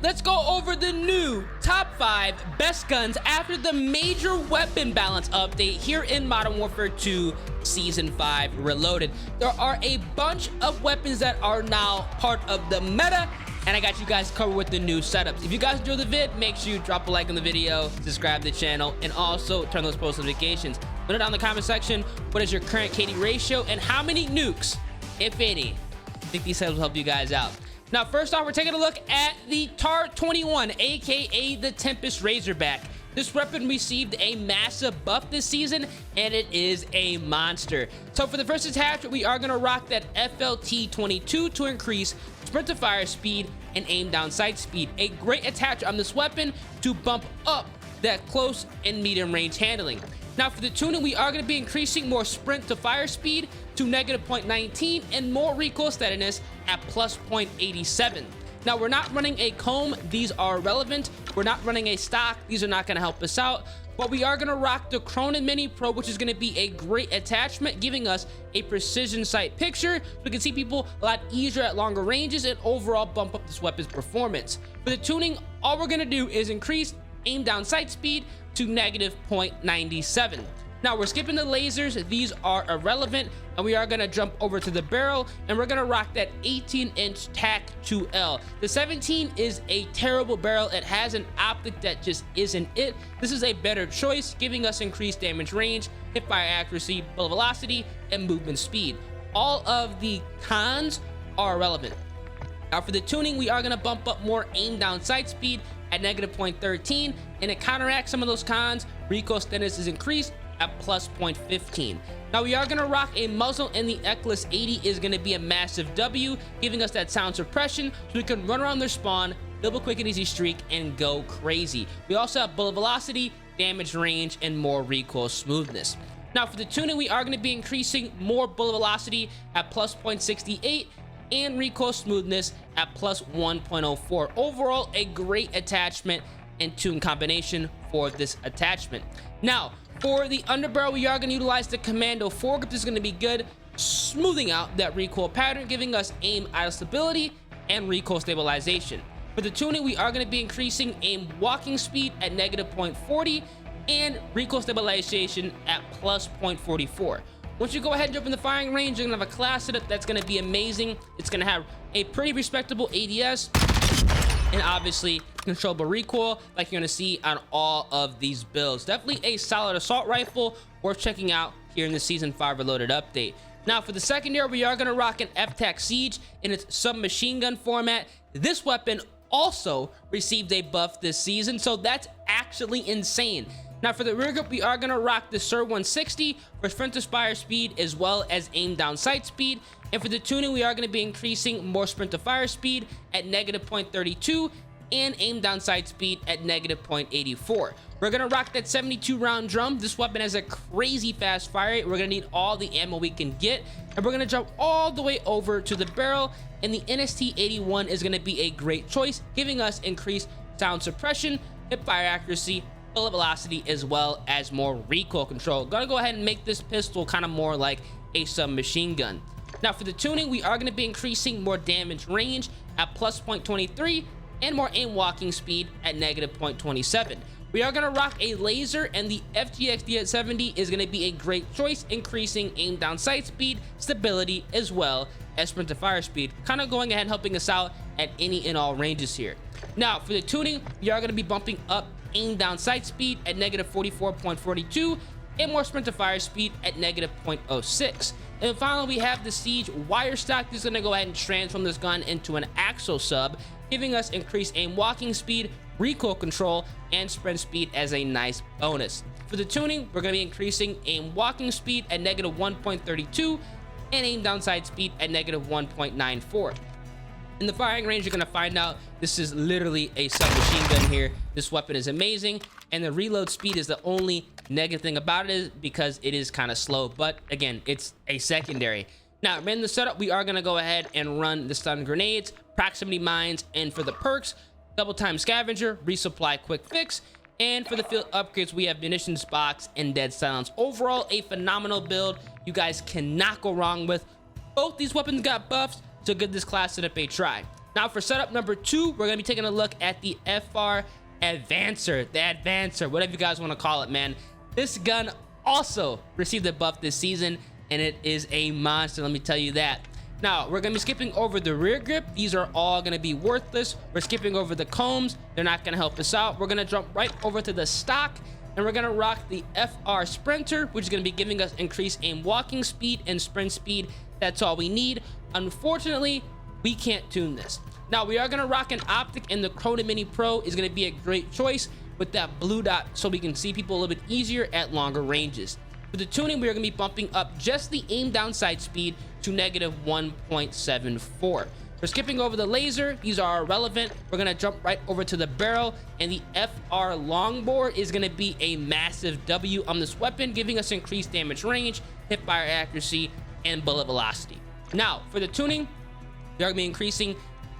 let's go over the new top 5 best guns after the major weapon balance update here in Modern Warfare 2 Season 5 Reloaded. There are a bunch of weapons that are now part of the meta, and I got you guys covered with the new setups. If you guys enjoyed the vid, make sure you drop a like on the video, subscribe to the channel, and also turn those post notifications. Let it down in the comment section, what is your current KD ratio and how many nukes, if any? I think these setups will help you guys out. Now, first off, we're taking a look at the TAR-21, aka the TEMPUS Razorback. This weapon received a massive buff this season, and it is a monster. So for the first attachment, we are going to rock that FLT-22 to increase sprint to fire speed and aim down sight speed. A great attachment on this weapon to bump up that close and medium range handling. Now for the tuning, we are going to be increasing more sprint to fire speed to -0.19 and more recoil steadiness at +0.87. Now we're not running a comb, these are irrelevant. We're not running a stock, these are not going to help us out. But we are going to rock the Cronin Mini Pro, which is going to be a great attachment, giving us a precision sight picture so we can see people a lot easier at longer ranges and overall bump up this weapon's performance. For the tuning, all we're going to do is increase aim down sight speed to -0.97. Now we're skipping the lasers, these are irrelevant, and we are going to jump over to the barrel, and we're going to rock that 18-inch TAC 2L. The 17 is a terrible barrel, it has an optic that just isn't it. This is a better choice, giving us increased damage range, hip fire accuracy, bullet velocity, and movement speed. All of the cons are irrelevant. Now for the tuning, we are going to bump up more aim down sight speed at -0.13, and it counteracts some of those cons. Recoil steadiness is increased at +0.15. Now we are going to rock a muzzle, and the Eclipse 80 is going to be a massive W, giving us that sound suppression so we can run around their spawn, double quick and easy streak, and go crazy. We also have bullet velocity, damage range, and more recoil smoothness. Now for the tuning, we are going to be increasing more bullet velocity at +0.68 and recoil smoothness at +1.04. Overall, a great attachment and tune combination for this attachment. Now for the underbarrel, we are going to utilize the Commando foregrip. This is going to be good, smoothing out that recoil pattern, giving us aim idle stability and recoil stabilization. For the tuning, we are going to be increasing aim walking speed at -0.40 and recoil stabilization at +0.44. Once you go ahead and jump in the firing range, you're going to have a class setup that's going to be amazing. It's going to have a pretty respectable ADS and obviously controllable recoil like you're going to see on all of these builds. Definitely a solid assault rifle worth checking out here in the Season 5 Reloaded update. Now for the secondary, we are going to rock an FTAC Siege in its submachine gun format. This weapon also received a buff this season, so that's actually insane. Now for the rear grip, we are going to rock the SIR 160 for sprint to fire speed as well as aim down sight speed. And for the tuning, we are going to be increasing more sprint to fire speed at -0.32 and aim down sight speed at -0.84. We're going to rock that 72 round drum. This weapon has a crazy fast fire rate. We're going to need all the ammo we can get, and we're going to jump all the way over to the barrel, and the NST-81 is going to be a great choice, giving us increased sound suppression, hip fire accuracy, bullet velocity, as well as more recoil control. Gonna go ahead and make this pistol kind of more like a submachine gun. Now for the tuning, we are going to be increasing more damage range at +0.23 and more aim walking speed at -0.27. We are going to rock a laser, and the FGX D70 is going to be a great choice, increasing aim down sight speed, stability, as well as sprint to fire speed, kind of going ahead and helping us out at any and all ranges here. Now for the tuning, we are going to be bumping up aim down sight speed at -44.42 and more sprint to fire speed at -0.06. And finally, we have the Siege wire stock. This is going to go ahead and transform this gun into an axle sub, giving us increased aim walking speed, recoil control, and sprint speed as a nice bonus. For the tuning, we're going to be increasing aim walking speed at -1.32 and aim down sight speed at -1.94. In the firing range, you're going to find out this is literally a submachine gun here. This weapon is amazing, and the reload speed is the only negative thing about it, because it is kind of slow. But again, it's a secondary. Now in the setup, we are going to go ahead and run the stun grenades, proximity mines, and for the perks, double time scavenger, resupply quick fix, and for the field upgrades, we have munitions box and dead silence. Overall, a phenomenal build you guys cannot go wrong with. Both these weapons got buffs, so give this class setup a try. Now for setup number 2, we're gonna be taking a look at the FR AVANCER, the AVANCER, whatever you guys want to call it, man. This gun also received a buff this season, and it is a monster, let me tell you that. Now, we're gonna be skipping over the rear grip. These are all gonna be worthless. We're skipping over the combs. They're not gonna help us out. We're gonna jump right over to the stock, and we're gonna rock the FR Sprinter, which is gonna be giving us increased aim walking speed and sprint speed. That's all we need. Unfortunately, we can't tune this. Now, we are gonna rock an optic, and the Chrono Mini Pro is gonna be a great choice with that blue dot so we can see people a little bit easier at longer ranges. For the tuning, we are going to be bumping up just the aim down sight speed to -1.74. We're skipping over the laser. These are irrelevant. We're going to jump right over to the barrel, and the FR Longbore is going to be a massive W on this weapon, giving us increased damage range, hipfire accuracy, and bullet velocity. Now, for the tuning, we are going to be increasing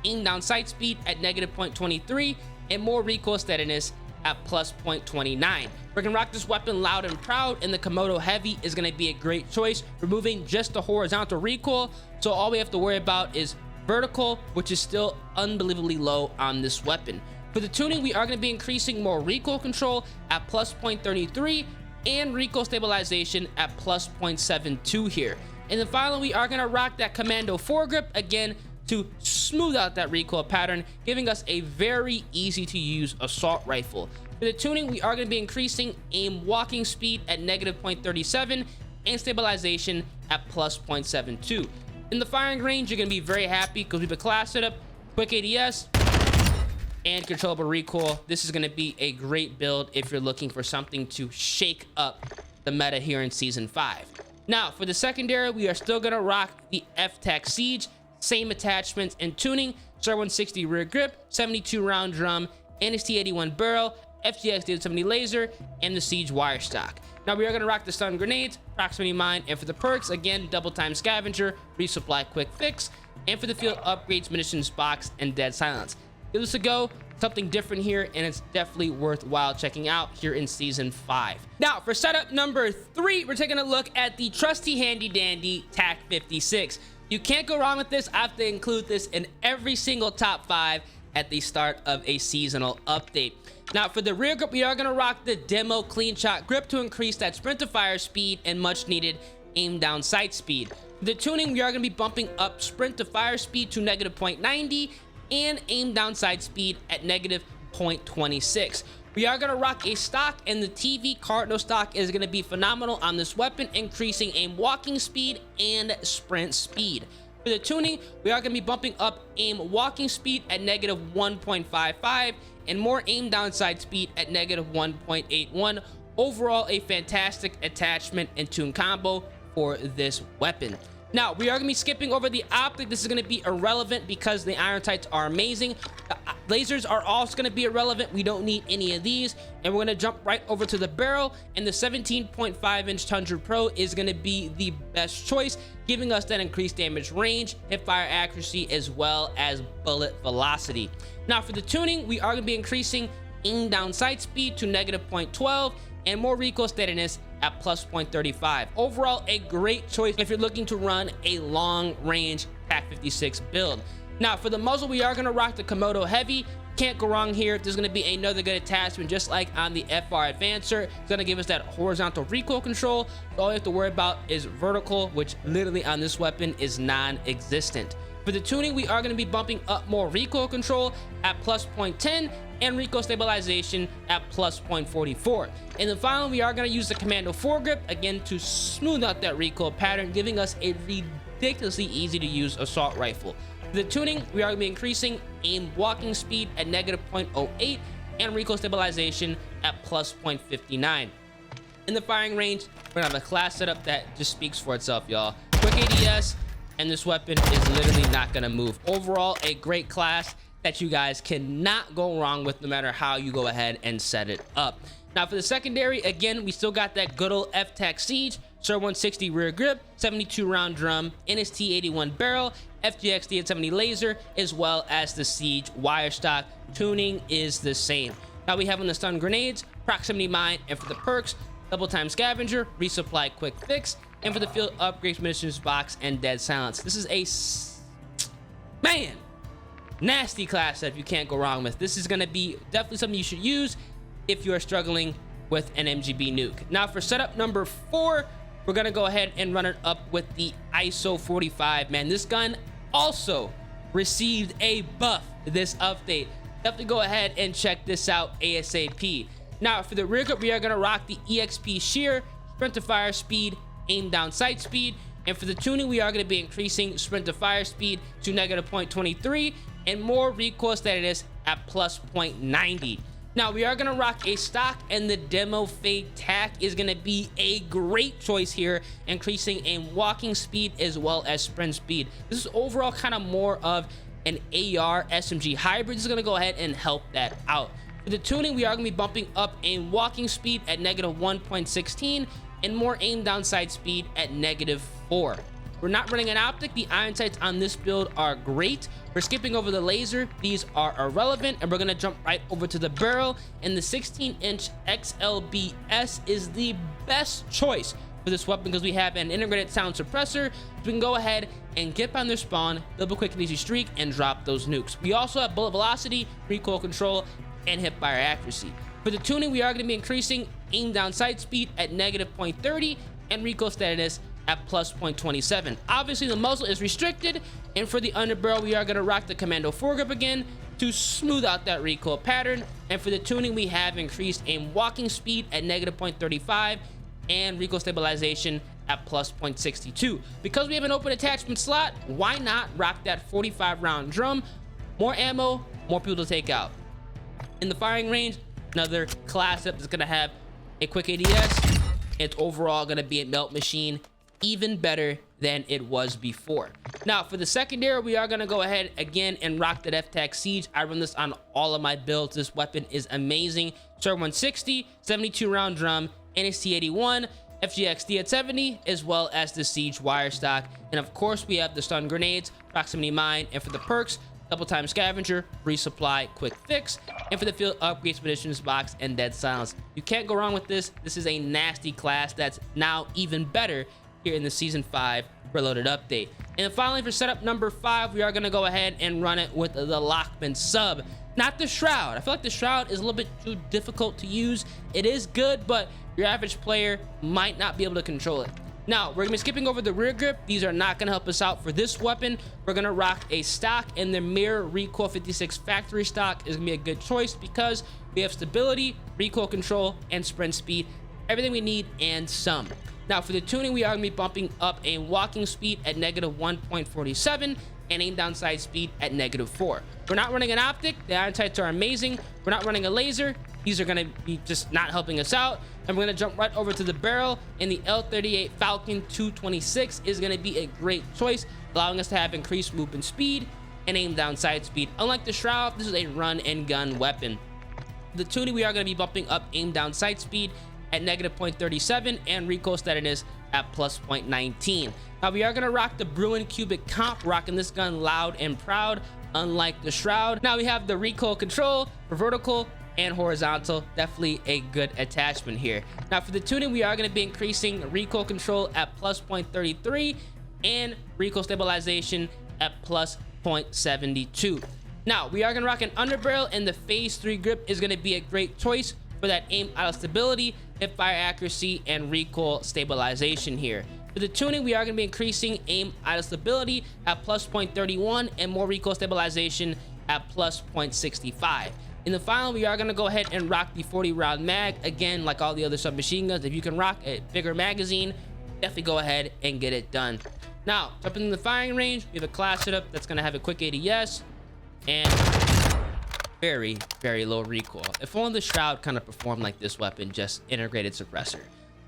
aim down sight speed at -0.23 and more recoil steadiness at +0.29. We're gonna rock this weapon loud and proud, and the Komodo Heavy is gonna be a great choice, removing just the horizontal recoil, so all we have to worry about is vertical, which is still unbelievably low on this weapon. For the tuning, we are gonna be increasing more recoil control at +0.33 and recoil stabilization at +0.72 here. And then finally, we are gonna rock that Commando foregrip again to smooth out that recoil pattern, giving us a very easy to use assault rifle. For the tuning, we are going to be increasing aim walking speed at -0.37 and stabilization at +0.72. In the firing range, you're going to be very happy because we've a class setup, quick ADS, and controllable recoil. This is going to be a great build if you're looking for something to shake up the meta here in Season 5. Now, for the secondary, we are still going to rock the FTAC Siege. Same attachments and tuning, SIR 160 rear grip, 72 round drum, NST81 barrel, FGX 70 laser, and the Siege wire stock. Now we are gonna rock the stun grenades, proximity mine, and for the perks, again, double time scavenger, resupply quick fix, and for the field upgrades, munitions box, and dead silence. Give this a go, something different here, and it's definitely worthwhile checking out here in Season 5. Now for setup number 3, we're taking a look at the trusty handy dandy TAC 56. You can't go wrong with this. I have to include this in every single top 5 at the start of a seasonal update. Now for the rear grip, we are going to rock the demo clean shot grip to increase that sprint to fire speed and much needed aim down sight speed. For the tuning, we are going to be bumping up sprint to fire speed to -0.90 and aim down sight speed at -0.26. We are going to rock a stock, and the TV Cardinal stock is going to be phenomenal on this weapon, increasing aim walking speed and sprint speed. For the tuning, we are going to be bumping up aim walking speed at -1.55 and more aim downside speed at -1.81. Overall, a fantastic attachment and tune combo for this weapon. Now, we are going to be skipping over the optic. This is going to be irrelevant because the iron sights are amazing. The lasers are also going to be irrelevant. We don't need any of these. And we're going to jump right over to the barrel. And the 17.5-inch Tundra Pro is going to be the best choice, giving us that increased damage range, hipfire accuracy, as well as bullet velocity. Now, for the tuning, we are going to be increasing aim down sight speed to -0.12 and more recoil steadiness at +0.35. Overall, a great choice if you're looking to run a long range TAC 56 build. Now for the muzzle, we are going to rock the Komodo Heavy. Can't go wrong here. There's going to be another good attachment just like on the FR AVANCER. It's going to give us that horizontal recoil control. All you have to worry about is vertical, which literally on this weapon is non-existent. For the tuning, we are going to be bumping up more recoil control at +0.10 and recoil stabilization at +0.44. And then finally, we are going to use the Commando foregrip again to smooth out that recoil pattern, giving us a ridiculously easy to use assault rifle. For the tuning, we are going to be increasing aim walking speed at -0.08 and recoil stabilization at +0.59. In the firing range, we're going to have a class setup that just speaks for itself, y'all. Quick ADS, and this weapon is literally not going to move. Overall, a great class that you guys cannot go wrong with no matter how you go ahead and set it up. Now for the secondary, again, we still got that good old FTAC Siege, SIR 160 rear grip, 72 round drum, NST81 barrel, FGX 70 laser, as well as the Siege wire stock. Tuning is the same. Now we have on the stun grenades, proximity mine, and for the perks, double time scavenger, resupply quick fix, and for the field upgrades, munitions box, and dead silence. This is a man. nasty class that you can't go wrong with. This is going to be definitely something you should use if you are struggling with an MGB nuke. Now for setup number 4, we're going to go ahead and run it up with the ISO 45. Man, this gun also received a buff this update. Definitely go ahead and check this out ASAP. Now for the rear grip, we are going to rock the EXP shear, sprint to fire speed, aim down sight speed. And for the tuning, we are going to be increasing sprint to fire speed to negative 0.23 and more recoil steadiness at plus 0.90. Now we are going to rock a stock, and the demo fade tack is going to be a great choice here, increasing aim walking speed as well as sprint speed. This is overall kind of more of an AR SMG hybrid. This is going to go ahead and help that out. For the tuning, we are going to be bumping up aim walking speed at negative 1.16 and more aim down sight speed at negative 4. We're not running an optic. The iron sights on this build are great. We're skipping over the laser. These are irrelevant, and we're going to jump right over to the barrel. And the 16-inch XLBS is the best choice for this weapon because we have an integrated sound suppressor. So we can go ahead and get on their spawn, double quick and easy streak, and drop those nukes. We also have bullet velocity, recoil control, and hip fire accuracy. For the tuning, we are going to be increasing aim down sight speed at negative 0.30 and recoil steadiness at plus 0.27. Obviously, the muzzle is restricted, and for the underbarrel, we are going to rock the Commando foregrip again to smooth out that recoil pattern. And for the tuning, we have increased aim walking speed at negative 0.35 and recoil stabilization at plus 0.62. Because we have an open attachment slot, why not rock that 45 round drum? More ammo, more people to take out. In the firing range, another class up is going to have a quick ADS. It's overall going to be a melt machine, even better than it was before. Now for the secondary, we are going to go ahead again and rock that FTAC Siege. I run this on all of my builds. This weapon is amazing. SIR 160, 72 round drum, NST 81, FGXD at 70, as well as the Siege wire stock. And of course, we have the stun grenades, proximity mine, and for the perks, double time scavenger, resupply, quick fix, and for the field upgrades, munitions box, and dead silence. You can't go wrong with this. This is a nasty class that's now even better here in the Season 5 Reloaded update. And finally, for setup number 5, we are going to go ahead and run it with the LACHMANN sub, not the Shroud. I feel like the Shroud is a little bit too difficult to use. It is good, but your average player might not be able to control it. Now, we're going to be skipping over the rear grip. These are not going to help us out for this weapon. We're going to rock a stock, and the Mirror Recoil 56 factory stock is going to be a good choice because we have stability, recoil control, and sprint speed. Everything we need and some. Now for the tuning, we are going to be bumping up a walking speed at negative 1.47 and aim down sight speed at negative 4. We're not running an optic. The iron sights are amazing. We're not running a laser. These are going to be just not helping us out. And we're going to jump right over to the barrel, and the L38 Falcon 226 is going to be a great choice, allowing us to have increased movement speed and aim down sight speed. Unlike the Shroud, this is a run and gun weapon. The tuning, we are going to be bumping up aim down sight speed at negative 0.37 and recoil steadiness at plus 0.19. Now we are going to rock the Bruin Cubic Comp, rocking this gun loud and proud, unlike the Shroud. Now we have the recoil control for vertical and horizontal. Definitely a good attachment here. Now for the tuning, we are going to be increasing recoil control at plus 0.33 and recoil stabilization at plus 0.72. Now we are going to rock an underbarrel, and the phase 3 grip is going to be a great choice for that aim idle stability, hip fire accuracy, and recoil stabilization here. For the tuning, we are going to be increasing aim idle stability at plus 0.31 and more recoil stabilization at plus 0.65. In the final, we are going to go ahead and rock the 40 round mag. Again, like all the other submachine guns, if you can rock a bigger magazine, definitely go ahead and get it done. Now, jumping in the firing range, we have a class setup that's going to have a quick ADS and very, very low recoil. If only the Shroud kind of performed like this weapon, just integrated suppressor.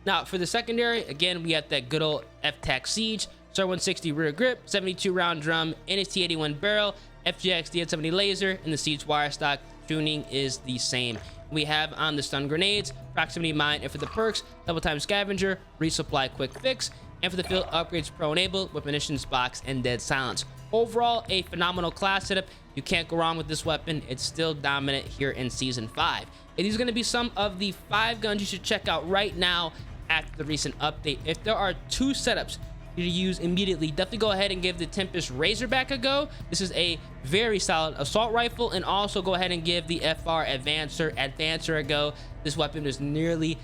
Now, for the secondary, again, we have that good old FTAC Siege, SIR 160 rear grip, 72 round drum, NST 81 barrel, FGXD at 70 laser, and the Siege wire stock. Tuning is the same. We have on the stun grenades, proximity mine, and for the perks, double time scavenger, resupply, quick fix, and for the field upgrades, pro enabled with munitions box and dead silence. Overall, a phenomenal class setup. You can't go wrong with this weapon. It's still dominant here in Season 5. And these are going to be some of the 5 guns you should check out right now after the recent update. If there are 2 setups to use immediately, definitely go ahead and give the TEMPUS RAZORBACK a go. This is a very solid assault rifle. And also go ahead and give the FR AVANCER a go. This weapon is nearly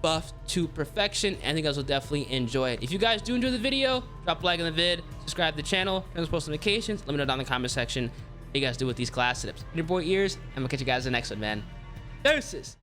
buffed to perfection, and I think you guys will definitely enjoy it. If you guys do enjoy the video, drop a like on the vid, subscribe to the channel, turn on post notifications. Let me know down in the comment section what you guys do with these class tips. Your boy Ears, I'm gonna catch you guys in the next one, man. Deuces.